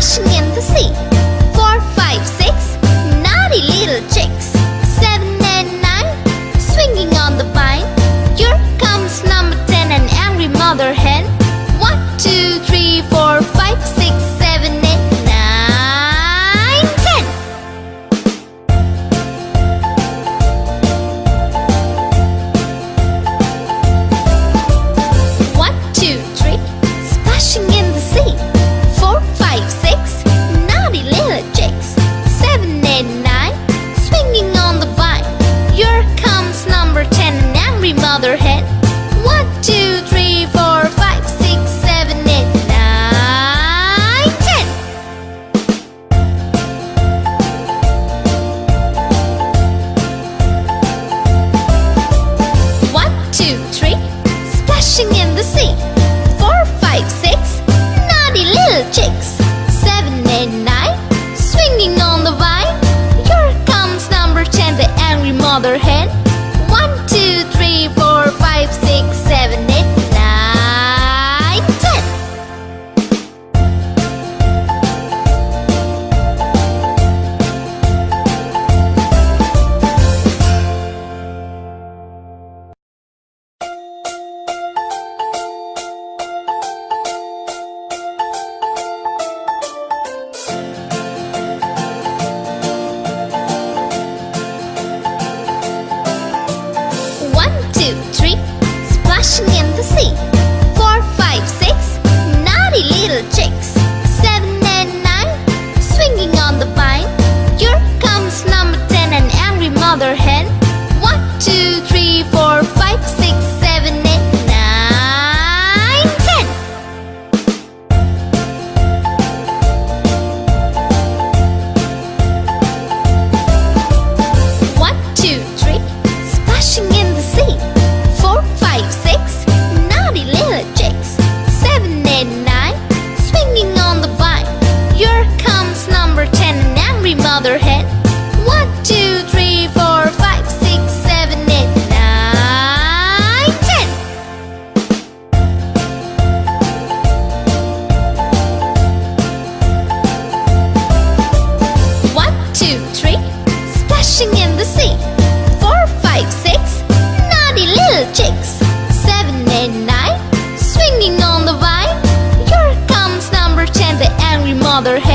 splashing in the sea. 4, 5, 6, naughty little chicks. 7 and 9, swinging on the vine. Here comes number 10, an angry mother hen. 1, 2, 3, 4, 5, 6, 7, 8, 9, 10. 1, 2, 3, splashing in the sea. 4, 5, 6, naughty little chicks. 7, 8, 9, swinging on the vine. Here comes number 10, an angry mother hen. 1, 2, 3, 4, 5, 6, 7, 8, 9, 10. 1, 2, 3, splashing in the sea. 4, 5, 6, naughty little chicks. 7, 8, 9, swinging on the vine. Here comes number 10, the angry mother hen. 1, 2, 3, 4, 5, 6, 7, 8, 9, 10. 1, 2, 3, splashing in the sea. 4, 5, 6, naughty little chicks. 7 and 9, swinging on the vine. Here comes number 10, an angry mother hen. 1, 2, 3, 4, 5, 6, 7, 8, 9, 10. 1, 2, 3, splashing in the sea. 4, 5, 6, naughty little chicks. 7, 8, 9, swinging on the vine. Here comes number 10, an angry mother hen. 1, 2, 3, 4, 5, 6, 7, 8, 9, 10. 1, 2, 3, splashing in the sea. 4, 5, 6, naughty little chicks. 7, 8, 9, swinging on the vine. Here comes number 10, the angry mother hen.